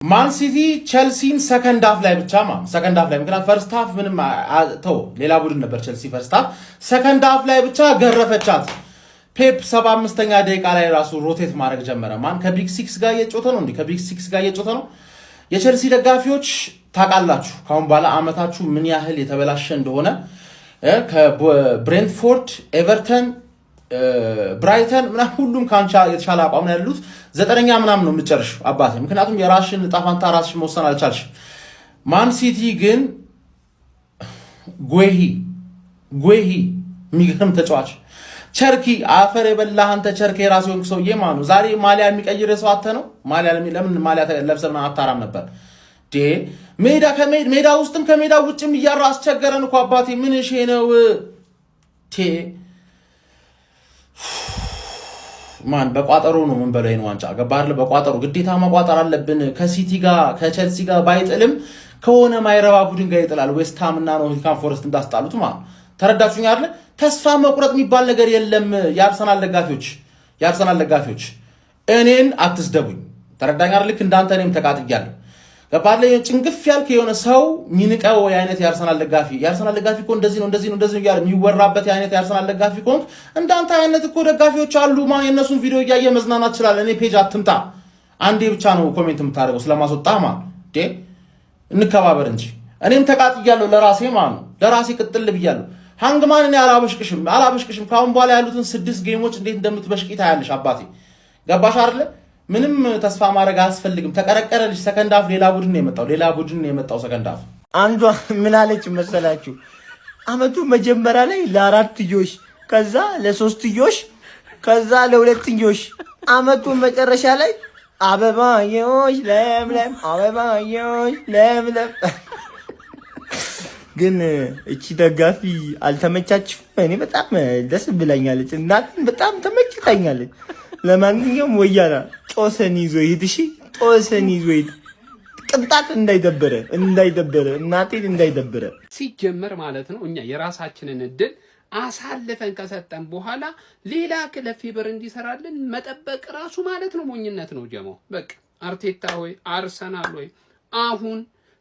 ማን ሲቲ ቸልሲን ሰከንድ ሃፍ ላይ ብቻ ሰከንድ ሃፍ ላይ ምክንያቱም ፈርስት ሃፍ ምንም ተው ሌላ ቡድን ነበር ቸልሲ ፈርስት ሃፍ ሰከንድ ሃፍ ላይ ብቻ ገረፈቻት። ፔፕ 75ኛ ደቂቃ ላይ ራሱ ሮቴት ማድረግ ጀመረ። ማን ከቢግ 6 ጋር እየጮተ ነው እንዴ? ከቢግ 6 ጋር እየጮተ ነው። የቸልሲ ደጋፊዎች ታውቃላችሁ ካሁን በኋላ አመታችሁ ምን ያህል የተበላሸ እንደሆነ ከብሬንትፎርድ ኤቨርተን ብራይተን ምናምን ሁሉም ካንቻ የተሻለ አቋም ነው ያሉት። ዘጠነኛ ምናምን ነው የምትጨርሽ አባቴ፣ ምክንያቱም የራስሽን ዕጣ ፈንታ ራስሽ መወሰን አልቻልሽ። ማን ሲቲ ግን ጎሂ የሚገርም ተጫዋች ቸርኪ አፈር የበላህ አንተ ቸርኪ የራስ ወንክ ሰውዬ ማኑ ዛሬ ማሊያ የሚቀይር ሰው አተ ነው። ማሊያ ለምን ማሊያ ለብሰና አታራም ነበር ዴ ሜዳ ውስጥም ከሜዳ ውጭም እያራ አስቸገረን እኮ አባቴ። ምን እሺ ነው ቴ ማን በቋጠሮ ነው ምን በላይ ነው ዋንጫ ገባርለ በቋጠሮ ግዴታ ማቋጠር አለብን። ከሲቲ ጋር ከቸልሲ ጋር ባይጥልም ከሆነ ማይረባ ቡድን ጋር ይጥላል። ዌስትሃም እና ኖቲንግሃም ፎረስት እንዳስጣሉት ማለት ተረዳችሁኝ አይደል? ተስፋ መቁረጥ የሚባል ነገር የለም። የአርሰናል ደጋፊዎች እኔን አትስደቡኝ። ተረዳኝ አይደል? ልክ እንዳንተ እኔም ተቃጥያለሁ። ገባርለ ጭንግፍ ያልክ የሆነ ሰው ሚንቀው የአይነት የአርሰናል ደጋፊ እኮ እንደዚህ ነው ያለ የሚወራበት የአይነት የአርሰናል ደጋፊ ኮንክ እንዳንተ አይነት እኮ ደጋፊዎች አሉ። ማን የነሱን ቪዲዮ እያየ መዝናናት ይችላል። እኔ ፔጅ አትምጣ። አንዴ ብቻ ነው ኮሜንት የምታደርገው ስለማስወጣ እንከባበር እንጂ እኔም ተቃጥያለሁ ለራሴ ለራሴ ቅጥል ብያለሁ። ሃንግማን እኔ አላበሽቅሽም። ካሁን በኋላ ያሉትን 6 ጌሞች እንዴት እንደምትበሽቂ ታያለሽ አባቴ። ገባሽ አይደል? ምንም ተስፋ ማድረግ አያስፈልግም። ተቀረቀረልሽ። ሰከንድ ሃፍ ሌላ ቡድን ነው የመጣው ሰከንድ ሃፍ። አንዷ ምን አለች መሰላችሁ? አመቱ መጀመሪያ ላይ ለ4ትዮሽ ከዛ ለ3ትዮሽ ከዛ ለ2ትዮሽ አመቱ መጨረሻ ላይ አበባዮሽ ለምለም አበባዮሽ ለምለም። ግን እቺ ደጋፊ አልተመቻችም። እኔ በጣም ደስ ብላኛለች። እናቴን በጣም ተመችታኛለች። ለማንኛውም ወያላ ጦሰን ይዞ ይሄድ። እሺ ጦሰን ይዞ ይሄድ። ቅንጣት እንዳይደበረ እናቴን እንዳይደበረ። ሲጀመር ማለት ነው እኛ የራሳችንን እድል አሳልፈን ከሰጠን በኋላ ሌላ ክለብ ፊበር እንዲሰራልን መጠበቅ ራሱ ማለት ነው ሞኝነት ነው ጀማው። በቃ አርቴታ ሆይ አርሰናል ሆይ አሁን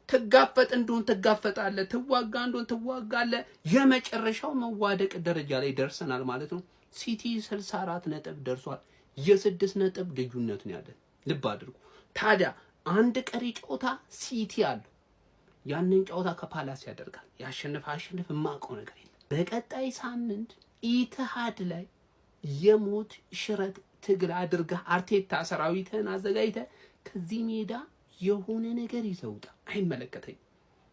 ትጋፈጥ እንደሆን ትጋፈጣለህ፣ ትዋጋ እንደሆን ትዋጋለህ። የመጨረሻው መዋደቅ ደረጃ ላይ ደርሰናል ማለት ነው። ሲቲ 64 ነጥብ ደርሷል። የ6 ነጥብ ልዩነት ነው ያለን። ልብ አድርጉ። ታዲያ አንድ ቀሪ ጨዋታ ሲቲ አለው። ያንን ጨዋታ ከፓላስ ያደርጋል። ያሸንፍ የማውቀው ነገር የለም። በቀጣይ ሳምንት ኢትሃድ ላይ የሞት ሽረት ትግል አድርገህ አርቴታ ሰራዊትህን አዘጋጅተህ ከዚህ ሜዳ የሆነ ነገር ይዘውጣ። አይመለከተኝም።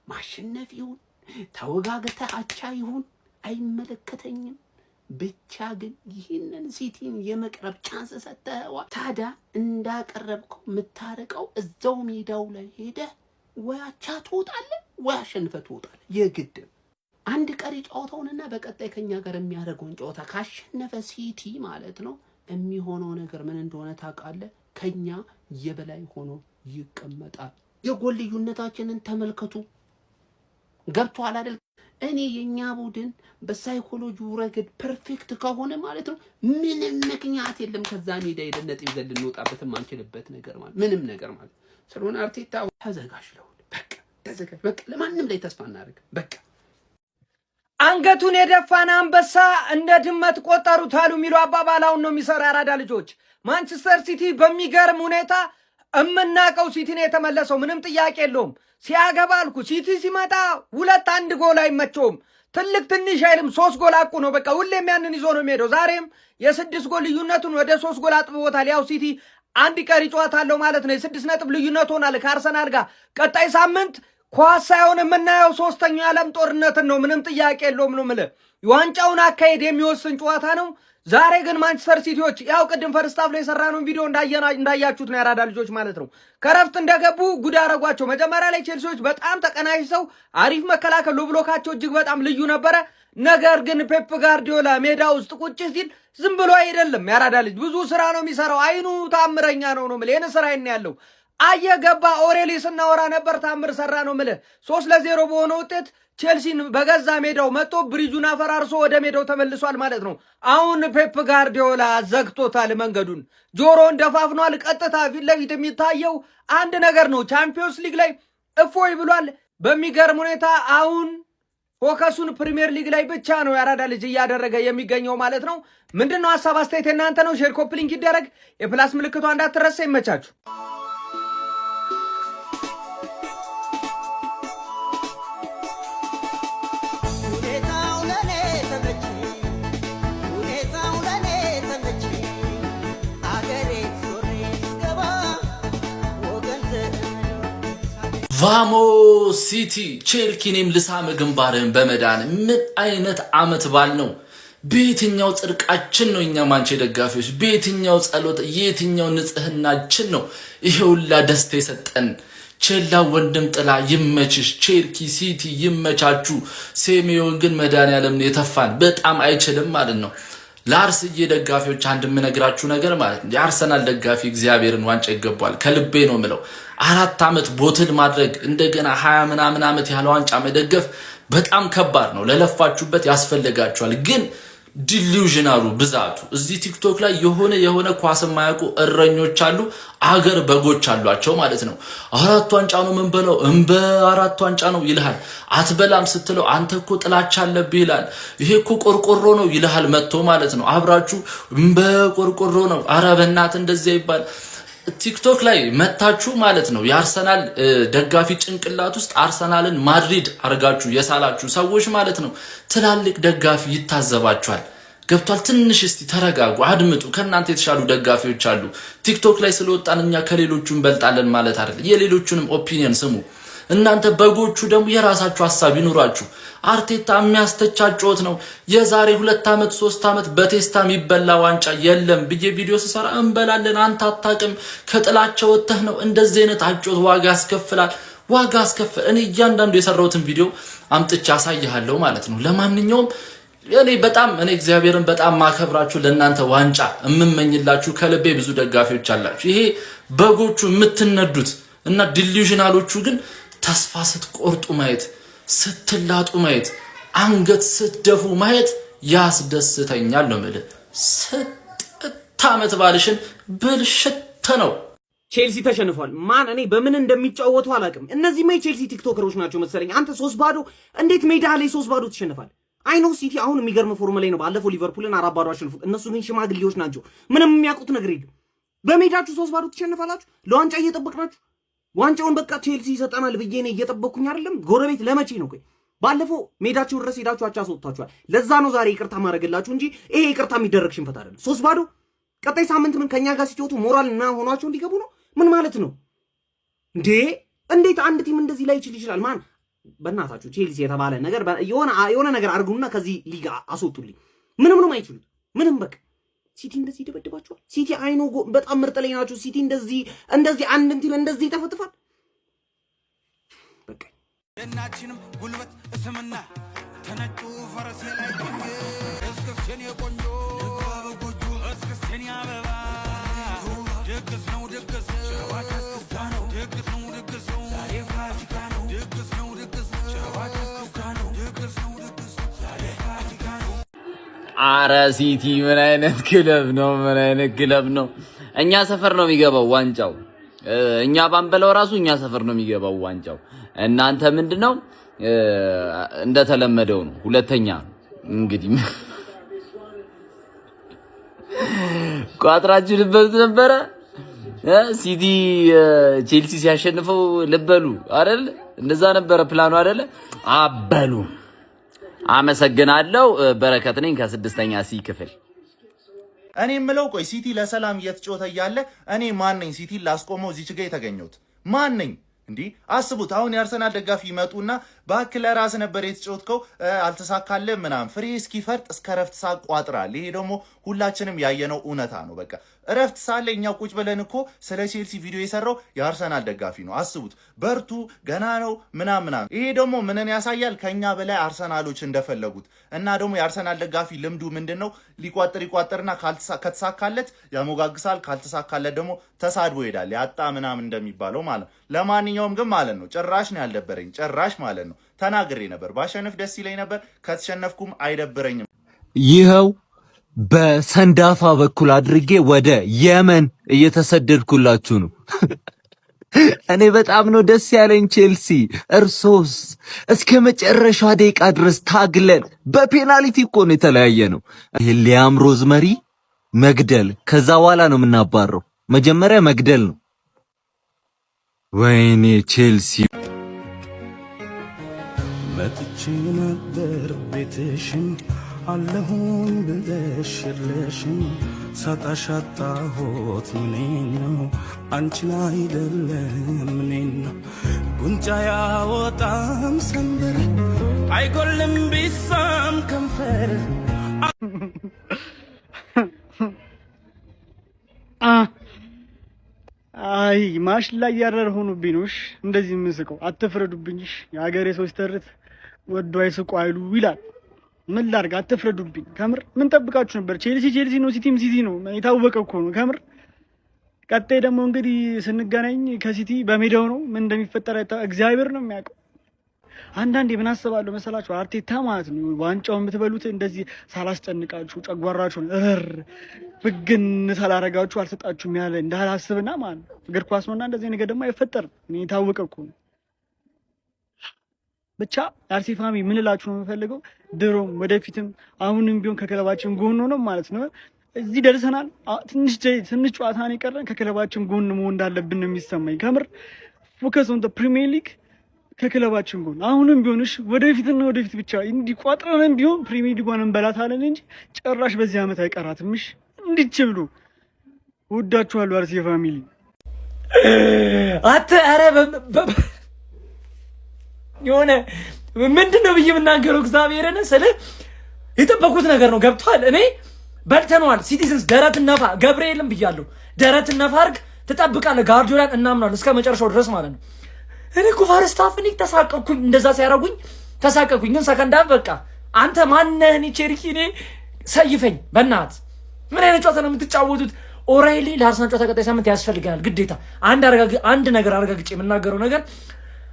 ማሸነፍ ይሁን ተወጋግተህ አቻ ይሁን አይመለከተኝም። ብቻ ግን ይህንን ሲቲን የመቅረብ ቻንስ ሰጥተኸዋል። ታዲያ እንዳቀረብከው የምታረቀው እዛው ሜዳው ላይ ሄደህ ወይ አቻ ትወጣለህ ወይ አሸንፈህ ትወጣለህ። የግድ አንድ ቀሪ ጨዋታውንና በቀጣይ ከኛ ጋር የሚያደርገውን ጨዋታ ካሸነፈ ሲቲ ማለት ነው የሚሆነው ነገር ምን እንደሆነ ታውቃለህ? ከኛ የበላይ ሆኖ ይቀመጣል። የጎል ልዩነታችንን ተመልከቱ። ገብቷል አይደል? እኔ የኛ ቡድን በሳይኮሎጂው ረገድ ፐርፌክት ከሆነ ማለት ነው ምንም ምክንያት የለም ከዛ ሜዳ ሄደን ነጥብ ይዘን ልንወጣበት ማንችልበት ነገር ማለት ምንም ነገር ማለት ስለሆነ አርቴታ ተዘጋጅ ለሁሉ በቃ ለማንም ላይ ተስፋ እናደርግ። በቃ አንገቱን የደፋን አንበሳ እንደ ድመት ቆጠሩት አሉ የሚሉ አባባላውን ነው የሚሰራ አራዳ ልጆች። ማንቸስተር ሲቲ በሚገርም ሁኔታ እምናቀው ሲቲ ነው የተመለሰው። ምንም ጥያቄ የለውም። ሲያገባ አልኩ ሲቲ ሲመጣ 2-1 ጎል አይመቸውም። ትልቅ ትንሽ አይልም። 3 ጎል አቁ ነው። በቃ ሁሌም ያንን ይዞ ነው የሚሄደው። ዛሬም የ6 ጎል ልዩነቱን ወደ 3 ጎል አጥብቦታል። ያው ሲቲ አንድ ቀሪ ጨዋታ አለው ማለት ነው። የ6 ነጥብ ልዩነት ሆናል ከአርሰናል ጋር። ቀጣይ ሳምንት ኳስ ሳይሆን የምናየው 3ኛው የዓለም ጦርነትን ነው። ምንም ጥያቄ የለውም ነው የምልህ። ዋንጫውን አካሄድ የሚወስን ጨዋታ ነው። ዛሬ ግን ማንቸስተር ሲቲዎች ያው ቅድም ፈርስት ሃፍ ላይ የሰራነው ቪዲዮ እንዳያችሁት ነው ያራዳ ልጆች ማለት ነው። ከረፍት እንደገቡ ጉድ አረጓቸው። መጀመሪያ ላይ ቼልሲዎች በጣም ተቀናጅተው አሪፍ መከላከል ብሎካቸው እጅግ በጣም ልዩ ነበረ። ነገር ግን ፔፕ ጋርዲዮላ ሜዳ ውስጥ ቁጭ ሲል ዝም ብሎ አይደለም ያራዳ ልጅ ብዙ ስራ ነው የሚሰራው። አይኑ ታምረኛ ነው የምልህ። የነ ስራ አይን ያለው አየገባ ኦሬሊ ስናወራ ነበር። ታምር ሰራ ነው የምልህ 3-0 በሆነ ውጤት ቼልሲን በገዛ ሜዳው መጥቶ ብሪጁን አፈራርሶ ወደ ሜዳው ተመልሷል ማለት ነው። አሁን ፔፕ ጋርዲዮላ ዘግቶታል መንገዱን፣ ጆሮን ደፋፍኗል። ቀጥታ ፊት ለፊት የሚታየው አንድ ነገር ነው። ቻምፒዮንስ ሊግ ላይ እፎይ ብሏል። በሚገርም ሁኔታ አሁን ፎከሱን ፕሪሚየር ሊግ ላይ ብቻ ነው ያራዳ ልጅ እያደረገ የሚገኘው ማለት ነው። ምንድነው ሀሳብ አስተያየት እናንተ ነው። ሼር ኮፒ ሊንክ ይደረግ። የፕላስ ምልክቷ እንዳትረሳ። ይመቻችሁ። ቫሞስ ሲቲ ቼልሲንም ልሳም ግንባርን በመዳን ምን አይነት አመት ባል ነው? በየትኛው ጽድቃችን ነው እኛ ማንቼ ደጋፊዎች? በየትኛው ጸሎት የትኛው ንጽህናችን ነው ይሄውላ ደስታ የሰጠን? ቼላ ወንድም ጥላ ይመችሽ፣ ቼልሲ ሲቲ ይመቻቹ። ሴሚዮን ግን መድኃኒዓለም የተፋን በጣም አይችልም ማለት ነው። ለአርሰናል ደጋፊዎች አንድ የምነግራችሁ ነገር ማለት ነው፣ የአርሰናል ደጋፊ እግዚአብሔርን ዋንጫ ይገባዋል። ከልቤ ነው ምለው። 4 አመት ቦትል ማድረግ እንደገና 20 ምናምን አመት ያለ ዋንጫ መደገፍ በጣም ከባድ ነው። ለለፋችሁበት ያስፈልጋችኋል። ግን ዲሉዥናሉ ብዛቱ እዚህ ቲክቶክ ላይ የሆነ ኳስ የማያውቁ እረኞች አሉ፣ አገር በጎች አሏቸው ማለት ነው። 4 ዋንጫ ነው ምን በለው እንበ 4 ዋንጫ ነው ይልሃል። አትበላም ስትለው አንተ እኮ ጥላቻ አለብህ ይላል። ይሄ እኮ ቆርቆሮ ነው ይልሃል መጥቶ ማለት ነው። አብራችሁ እንበ ቆርቆሮ ነው ኧረ በእናትህ እንደዚያ ይባል። ቲክቶክ ላይ መታችሁ ማለት ነው። የአርሰናል ደጋፊ ጭንቅላት ውስጥ አርሰናልን ማድሪድ አርጋችሁ የሳላችሁ ሰዎች ማለት ነው። ትላልቅ ደጋፊ ይታዘባችኋል። ገብቷል? ትንሽ እስቲ ተረጋጉ፣ አድምጡ። ከናንተ የተሻሉ ደጋፊዎች አሉ። ቲክቶክ ላይ ስለወጣን እኛ ከሌሎቹ እንበልጣለን ማለት አይደለም። የሌሎቹንም ኦፒኒየን ስሙ። እናንተ በጎቹ ደግሞ የራሳችሁ ሐሳብ ይኑራችሁ። አርቴታ የሚያስተቻጭዎት ነው። የዛሬ 2 አመት 3 አመት በቴስታ የሚበላ ዋንጫ የለም ብዬ ቪዲዮ ስሰራ እንበላለን አንተ አታውቅም ከጥላቸው ወጥተህ ነው። እንደዚህ አይነት አጮት ዋጋ ያስከፍላል። ዋጋ ያስከፍል። እኔ እያንዳንዱ የሰራሁትን ቪዲዮ አምጥቼ አሳይሃለሁ ማለት ነው። ለማንኛውም እኔ እግዚአብሔርን በጣም ማከብራችሁ፣ ለእናንተ ዋንጫ እምመኝላችሁ ከልቤ ብዙ ደጋፊዎች አላችሁ። ይሄ በጎቹ የምትነዱት እና ዲሉዥናሎቹ ግን ተስፋ ስትቆርጡ ማየት፣ ስትላጡ ማየት፣ አንገት ስትደፉ ማየት ያስደስተኛል ነው ማለት። 6 አመት ባልሽን ብልሽት ነው። ቼልሲ ተሸንፏል። ማን እኔ በምን እንደሚጫወቱ አላውቅም። እነዚህ ቼልሲ ቲክቶከሮች ናቸው መሰለኝ። አንተ 3-0 እንዴት ሜዳ ላይ 3-0 ትሸንፋል? አይኖ ሲቲ አሁን የሚገርም ፎርም ላይ ነው። ባለፈው ሊቨርፑልን 4-0 አሸንፉት። እነሱ ግን ሽማግሌዎች ናቸው። ምንም የሚያውቁት ነገር የለም። በሜዳችሁ 3-0 ትሸንፋላችሁ። ለዋንጫ እየጠበቅናችሁ ዋንጫውን በቃ ቼልሲ ይሰጠናል ብዬ ነው እየጠበቅኩኝ አይደለም። ጎረቤት ለመቼ ነው? ቆይ ባለፈው ሜዳችሁ ድረስ ሄዳችሁ አቻ አስወጥታችኋል። ለዛ ነው ዛሬ ይቅርታ ማድረግላችሁ እንጂ ይሄ ይቅርታ የሚደረግ ሽንፈት አይደለም። 3-0 ቀጣይ ሳምንት ምን ከኛ ጋር ሲጫወቱ ሞራል እና ሆኗቸው እንዲገቡ ነው? ምን ማለት ነው እንዴ? እንዴት አንድ ቲም እንደዚህ ላይ ይችላል? ማን በእናታችሁ ቼልሲ የተባለ ነገር የሆነ ነገር አድርጉና ከዚህ ሊጋ አስወጡልኝ። ምንም አይችሉም። ምንም በቃ ሲቲ እንደዚህ ይደበድባቸዋል። ሲቲ አይኖ በጣም ምርጥ ላይ ናቸው። ሲቲ እንደዚህ አንድ እንትን እንደዚህ ተፈትፋል። በቃ የናችንም ጉልበት እስምና ተነጩ ፈረስ ላይ እስክስቴን የቆንጆ በጎጆ እስክስቴን ያበባ ደግስ ነው ደግስ ጨዋታ እስክስታ ነው ደግስ ነው ደግስ ነው ዛሬ ፋሲካ ነው ደግስ ነው ደግስ ጨዋታ እስክስታ ነው ደግስ ነው ደግስ ዛሬ ፋሲካ ነው። አረ ሲቲ ምን አይነት ክለብ ነው? ምን አይነት ክለብ ነው? እኛ ሰፈር ነው የሚገባው ዋንጫው። እኛ ባንበለው ራሱ እኛ ሰፈር ነው የሚገባው ዋንጫው። እናንተ ምንድነው እንደተለመደው ነው። ሁለተኛ እንግዲህ ቋጥራችሁ ልበሉት ነበረ። ሲቲ ቼልሲ ሲያሸንፈው ልበሉ አይደል? እንደዛ ነበረ ፕላኑ አይደል? አበሉ። አመሰግናለሁ። በረከት ነኝ ከ6ኛ ሲ ክፍል። እኔ የምለው ቆይ ሲቲ ለሰላም እየተጫወተ እያለ እኔ ማን ነኝ ሲቲ ላስቆመው እዚች ጋር የተገኘሁት? ማን ነኝ እንዴ? አስቡት። አሁን የአርሰናል ደጋፊ ይመጡና ባክ ለራስ ነበር የተጫወትከው አልተሳካልህም ምናምን ፍሬ እስኪፈርጥ እስከ ረፍት ሰዓት ቋጥራል። ይሄ ደግሞ ሁላችንም ያየነው እውነታ ነው። በቃ እረፍት ሳለ እኛ ቁጭ ብለን እኮ ስለ ቼልሲ ቪዲዮ የሰራው የአርሰናል ደጋፊ ነው። አስቡት፣ በርቱ ገና ነው ምናምን። ይሄ ደግሞ ምንን ያሳያል? ከኛ በላይ አርሰናሎች እንደፈለጉት እና ደግሞ የአርሰናል ደጋፊ ልምዱ ምንድነው? ይቋጥርና ከተሳካለት ያሞጋግሳል፣ ካልተሳካለት ደግሞ ተሳድቦ ይሄዳል። ያጣ ምናምን እንደሚባለው ማለት ነው። ለማንኛውም ግን ማለት ነው ጭራሽ ነው ያልደበረኝ፣ ጭራሽ ማለት ነው። ተናግሬ ነበር ባሸንፍ ደስ ይለኝ ነበር፣ ከተሸነፍኩም አይደብረኝም። ይኸው በሰንዳፋ በኩል አድርጌ ወደ የመን እየተሰደድኩላችሁ ነው። እኔ በጣም ነው ደስ ያለኝ ቼልሲ። እርሶስ? እስከ መጨረሻ ደቂቃ ድረስ ታግለን በፔናልቲ እኮ ነው የተለያየ ነው። ሊያም ሮዝመሪ መግደል፣ ከዛ በኋላ ነው የምናባረው። መጀመሪያ መግደል ነው። ወይኔ ቼልሲ መጥቼ ነበር ቤትሽን አለሁኝ ብለሽ የለሽም ሳጣሽ አጣሁት ምኔን ነው አንቺን አይደለም ምኔን ነው ጉንጫ ያወጣም ሰንበር አይጎልም ቢሳም ከንፈር አይ ማሽ ላይ ያረር ሆኖብኝ ነው። እሺ እንደዚህ የምንስቀው አትፍረዱብኝሽ። የሀገሬ ሰው ሲተርት ወዶ አይስቁ አይሉ ይላል። ምን ላድርግ? አትፍረዱብኝ። ከምር ምን ጠብቃችሁ ነበር? ቼልሲ ነው፣ ሲቲም ሲቲ ነው። የታወቀ እኮ ነው ከምር። ቀጣይ ደግሞ እንግዲህ ስንገናኝ ከሲቲ በሜዳው ነው። ምን እንደሚፈጠር እግዚአብሔር ነው የሚያውቀው። አንዳንዴ ምን አስባለሁ መሰላችሁ? አርቴታ ማለት ነው ዋንጫውን የምትበሉት እንደዚህ ሳላስጨንቃችሁ ጨጓራችሁን ብግን ሳላረጋችሁ አልሰጣችሁም ያለ እንዳላስብና ማለት ነው። እግር ኳስ ነውና እንደዚህ ነገር ደግሞ አይፈጠርም። የታወቀ እኮ ነው። ብቻ አርሲ ፋሚ ምን እላችሁ ነው የምፈልገው፣ ድሮም ወደፊትም አሁንም ቢሆን ከክለባችን ጎን ነው ማለት ነው። እዚህ ደርሰናል። ትንሽ ጨዋታ ነው የቀረን። ከክለባችን ጎን መሆን እንዳለብን ነው የሚሰማኝ። ከምር ፎከስ ኦን ዘ ፕሪሚየር ሊግ ከክለባችን ጎን አሁንም ቢሆን እሺ፣ ወደፊትና ወደፊት ብቻ እንዲቋጥረንም ቢሆን ፕሪሚየር ሊጓን እንበላታለን እንጂ ጭራሽ በዚህ ዓመት አይቀራትም። እሺ እንዲች ብሎ ወዳችኋለሁ አርሲ ፋሚሊ። ኧረ የሆነ ምንድን ነው ብዬ የምናገረው እግዚአብሔርን ስለ የጠበቁት ነገር ነው። ገብቷል። እኔ በልተነዋል። ሲቲዝንስ ደረት ነፋ ገብርኤልም ብያለሁ። ደረት ነፋ አድርግ ትጠብቃለህ። ጋርዲዮላን እናምናለን እስከ መጨረሻው ድረስ ማለት ነው። እኔ እኮ ፈርስት ሃፍ እኔ ተሳቀቅኩኝ፣ እንደዛ ሲያደርጉኝ ተሳቀቅኩኝ። ግን ሰከንድ ሃፍ በቃ አንተ ማነህ? እኔ ቼልሲ እኔ ሰይፈኝ በእናትህ። ምን አይነት ጨዋታ ነው የምትጫወቱት? ኦራይሊ ለአርሰናል ጨዋታ ቀጣይ ሳምንት ያስፈልገናል ግዴታ። አንድ ነገር አረጋግጬ የምናገረው ነገር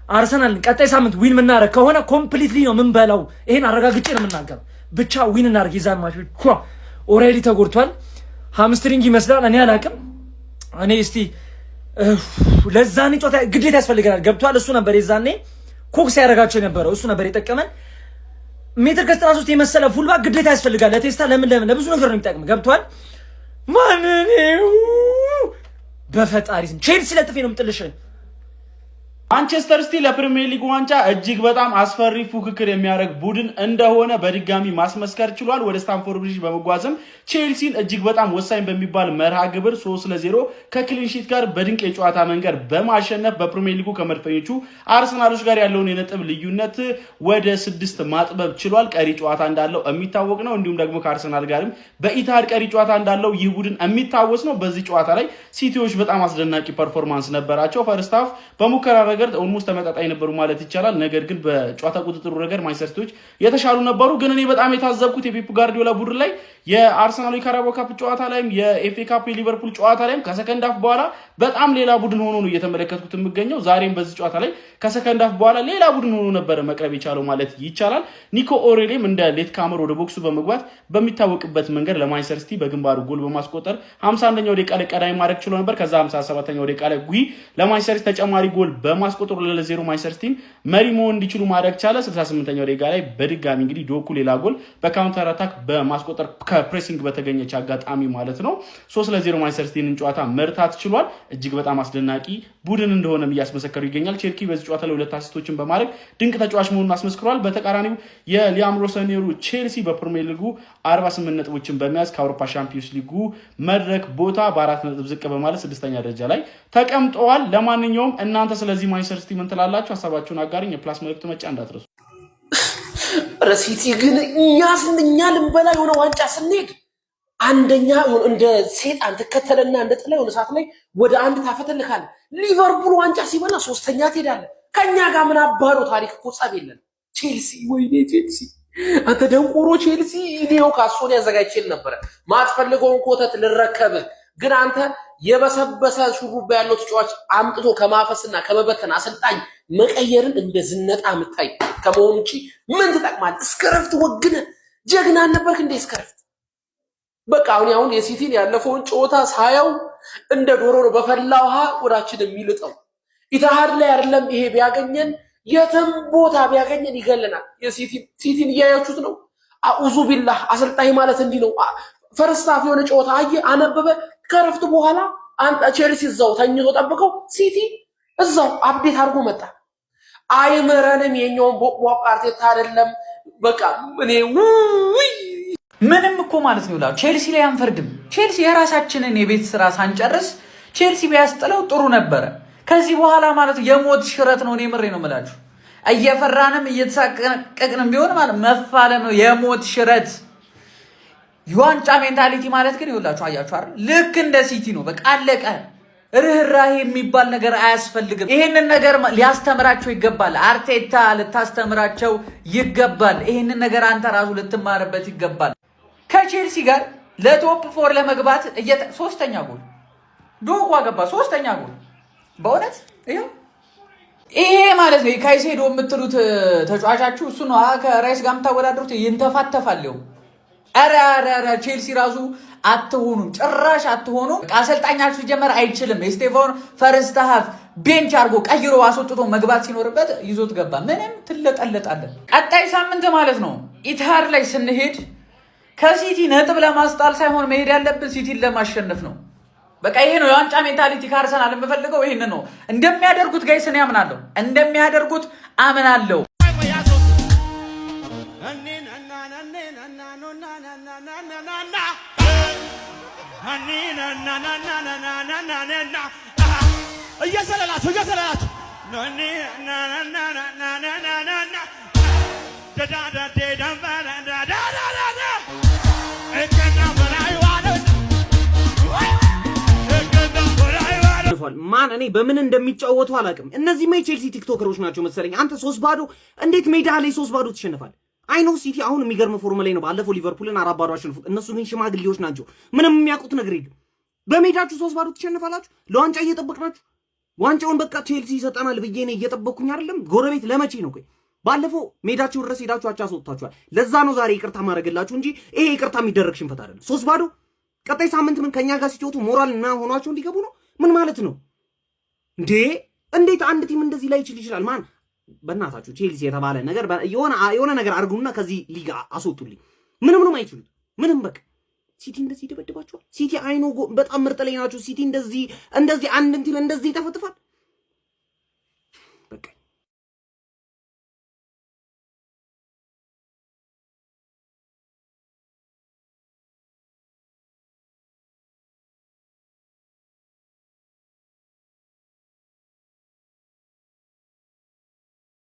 አርሰናል ቀጣይ ሳምንት ዊን የምናደርግ ከሆነ ኮምፕሊትሊ ነው የምንበላው። ይሄን አረጋግጬ ነው የምናገረው። ብቻ ዊን እናደርግ። የዛን ማች ኦራይሊ ተጎድቷል፣ ሃምስትሪንግ ይመስላል። እኔ አላውቅም። እኔ እስቲ ለዛኔ ጨዋታ ግዴታ ያስፈልገናል። ገብቷል። እሱ ነበር የዛኔ ኮክስ ያደረጋቸው የነበረው እሱ ነበር የጠቀመን። ሜትር ከ93 የመሰለ ፉልባክ ግዴታ ያስፈልጋል ለቴስታ። ለምን ለብዙ ነገር ነው የሚጠቅም። ገብቷል። ማን ነው በፈጣሪ ስም ቼልሲ ለጥፌ ነው የምጥልሽን። ማንቸስተር ሲቲ ለፕሪሚየር ሊግ ዋንጫ እጅግ በጣም አስፈሪ ፉክክር የሚያደርግ ቡድን እንደሆነ በድጋሚ ማስመስከር ችሏል። ወደ ስታንፎርድ ብሪጅ በመጓዝም ቼልሲን እጅግ በጣም ወሳኝ በሚባል መርሃ ግብር 3-0 ከክሊንሺት ጋር በድንቅ የጨዋታ መንገድ በማሸነፍ በፕሪሚየር ሊጉ ከመድፈኞቹ አርሰናሎች ጋር ያለውን የነጥብ ልዩነት ወደ 6 ማጥበብ ችሏል። ቀሪ ጨዋታ እንዳለው የሚታወቅ ነው። እንዲሁም ደግሞ ከአርሰናል ጋርም በኢትሃድ ቀሪ ጨዋታ እንዳለው ይህ ቡድን የሚታወስ ነው። በዚህ ጨዋታ ላይ ሲቲዎች በጣም አስደናቂ ፐርፎርማንስ ነበራቸው። ፈርስት ሃፍ በሙከራ ኦልሞስት ተመጣጣኝ ነበሩ ማለት ይቻላል። ነገር ግን በጨዋታ ቁጥጥሩ ረገድ ማንቸስተር ሲቲዎች የተሻሉ ነበሩ። ግን እኔ በጣም የታዘብኩት የፔፕ ጋርዲዮላ ቡድን ላይ የአርሰናል የካራባኦ ካፕ ጨዋታ ላይም የኤፍኤ ካፕ የሊቨርፑል ጨዋታ ላይም ከሰከንድ ሃፍ በኋላ በጣም ሌላ ቡድን ሆኖ ነው እየተመለከትኩት የምገኘው። ዛሬም በዚህ ጨዋታ ላይ ከሰከንድ ሃፍ በኋላ ሌላ ቡድን ሆኖ ነበር መቅረብ የቻለው ማለት ይቻላል። ኒኮ ኦሬሊም እንደ ሌት ካመር ወደ ቦክሱ በመግባት በሚታወቅበት መንገድ ለማንቸስተር ሲቲ በግንባሩ ጎል በማስቆጠር 51ኛው ደቂቃ ላይ ቀዳሚ ማድረግ ችሎ ነበር። ከዛ 57ኛው ደቂቃ ላይ ጉይ ለማንቸስተር ሲቲ ተጨማሪ ጎል በማስቆጠሩ ለ0 ማንቸስተር ሲቲ መሪ መሆን እንዲችሉ ማድረግ ቻለ። 68ኛው ደቂቃ ላይ በድጋሚ እንግዲህ ዶኩ ሌላ ጎል በካውንተር አታክ በማስቆጠር ከፕሬሲንግ በተገኘች አጋጣሚ ማለት ነው 3-0 ማንቸስተር ሲቲን ጨዋታ መርታት ችሏል። እጅግ በጣም አስደናቂ ቡድን እንደሆነም እያስመሰከሩ ይገኛል። ቼልሲ በዚህ ጨዋታ ላይ 2 አሲስቶችን በማድረግ ድንቅ ተጫዋች መሆኑን አስመስክሯል። በተቃራኒው የሊያም ሮሰኔሩ ቼልሲ በፕሪሚየር ሊጉ 48 ነጥቦችን በመያዝ ከአውሮፓ ሻምፒዮንስ ሊጉ መድረክ ቦታ በ4 ነጥብ ዝቅ በማለት 6ኛ ደረጃ ላይ ተቀምጠዋል። ለማንኛውም እናንተ ስለዚህ ማንቸስተር ሲቲ ምን ትላላችሁ? ሀሳባችሁን አጋሩኝ። የፕላስ መልእክቱ መጫ እንዳትረሱ። ሲቲ ግን እኛ ልንበላ የሆነ ዋንጫ ስንሄድ አንደኛ እንደ ሴጣን ተከተለና እንደ ጥላ የሆነ ሰዓት ላይ ወደ አንድ ታፈተልካለህ። ሊቨርፑል ዋንጫ ሲበላ ሶስተኛ ትሄዳለህ። ከኛ ጋር ምን አባሮ ታሪክ እኮ ጸብ የለን። ቼልሲ ወይኔ ቼልሲ አንተ ደንቆሮ ቼልሲ እኔው ካሶን ያዘጋጅችል ነበር ማትፈልገውን ኮተት ልረከብህ ግን አንተ የበሰበሰ ሹሩባ ያለው ተጫዋች አምጥቶ ከማፈስና ከመበተን አሰልጣኝ መቀየርን እንደ ዝነጣ ምታይ ከመሆኑ እንጂ ምን ትጠቅማለህ? እስከረፍት ወግነ ጀግና ነበርክ እንደ እስከረፍት በቃ አሁን የሲቲን ያለፈውን ጨዋታ ሳያው እንደ ዶሮ ነው በፈላ ውሃ ወዳችን የሚልጠው። ኢታሃድ ላይ አይደለም ይሄ ቢያገኘን የትም ቦታ ቢያገኘን ይገለናል። የሲቲን እያያችሁት ነው። አኡዙ ቢላህ አሰልጣኝ ማለት እንዲህ ነው። ፈርስታፍ የሆነ ጨዋታ አየ አነበበ። ከረፍት በኋላ አንተ ቼልሲ እዛው ተኝቶ ጠብቀው ሲቲ እዛው አፕዴት አድርጎ መጣ። አይመረንም የኛውን ቦቅቧቅ አርቴታ አይደለም በቃ እኔ ምንም እኮ ማለት ነው ይላል ቼልሲ ላይ አንፈርድም። ቼልሲ የራሳችንን የቤት ስራ ሳንጨርስ ቼልሲ ቢያስጥለው ጥሩ ነበረ። ከዚህ በኋላ ማለት የሞት ሽረት ነው። እኔ ምሬ ነው የምላችሁ። እየፈራንም እየተሳቀቅንም ቢሆን ማለት መፋለም ነው የሞት ሽረት። የዋንጫ ሜንታሊቲ ማለት ግን ይኸውላችሁ አያችሁ አይደል? ልክ እንደ ሲቲ ነው። በቃ አለቀ። ርህራሄ የሚባል ነገር አያስፈልግም። ይሄንን ነገር ሊያስተምራቸው ይገባል። አርቴታ ልታስተምራቸው ይገባል። ይሄንን ነገር አንተ ራሱ ልትማርበት ይገባል። ከቼልሲ ጋር ለቶፕ 4 ለመግባት ሶስተኛ ጎል ዶጓ ገባ። ሶስተኛ ጎል በእውነት ይሄ ማለት ነው። ካይሴዶ የምትሉት ተጫዋቻችሁ እሱ ነው። ከራይስ ጋር የምታወዳድሩት ይንተፋተፋል። ኧረ ቼልሲ ራሱ አትሆኑም፣ ጭራሽ አትሆኑም። አሰልጣኛችሁ ጀመር አይችልም። ስቴፋን ፈርስት ሃፍ ቤንች አድርጎ ቀይሮ አስወጥቶ መግባት ሲኖርበት ይዞት ገባ። ምንም ትለጠለጣለን። ቀጣይ ሳምንት ማለት ነው ኢትሃድ ላይ ስንሄድ ከሲቲ ነጥብ ለማስጣል ሳይሆን መሄድ ያለብን ሲቲን ለማሸነፍ ነው። በቃ ይሄ ነው የዋንጫ ሜንታሊቲ። ከአርሰናል የምፈልገው ይሄን ነው። እንደሚያደርጉት ጋይስ እኔ አምናለሁ፣ እንደሚያደርጉት አምናለሁ። እየሰለላችሁ ማን እኔ በምን እንደሚጫወቱ አላውቅም። እነዚህ ቼልሲ ቲክቶከሮች ናቸው መሰለኝ። አንተ 3-0 እንዴት ሜዳ ላይ 3-0 ትሸነፋለህ? አይኖ ሲቲ አሁን የሚገርም ፎርም ላይ ነው። ባለፈው ሊቨርፑልን 4-0 አሸንፉት። እነሱ ግን ሽማግሌዎች ናቸው። ምንም የሚያውቁት ነገር የለም። በሜዳችሁ 3-0 ትሸነፋላችሁ። ለዋንጫ እየጠበቅናችሁ ዋንጫውን በቃ ቼልሲ ይሰጠናል ብዬ ነው እየጠበቅኩኝ አይደለም። ጎረቤት ለመቼ ነው? ቆይ ባለፈው ሜዳችሁ ድረስ ሄዳችሁ አቻ አስወጥታችኋል። ለዛ ነው ዛሬ ይቅርታ ማድረግላችሁ እንጂ ይሄ ይቅርታ የሚደረግ ሽንፈት አይደለም። 3-0 ቀጣይ ሳምንት ምን ከኛ ጋር ሲጫወቱ ሞራል እና ሆኗቸው እንዲገቡ ነው? ምን ማለት ነው እንዴ? እንዴት አንድ ቲም እንደዚህ ላይ ይችላል? ማን በእናታችሁ ቼልሲ የተባለ ነገር የሆነ ነገር አድርጉና ከዚህ ሊጋ አስወጡልኝ። ምንም አይችሉት። ምንም በቃ ሲቲ እንደዚህ ይደበድባቸዋል። ሲቲ አይኖ በጣም ምርጥ ላይ ናቸው። ሲቲ እንደዚህ አንድ ቲም እንደዚህ ይተፈትፋል። በቃ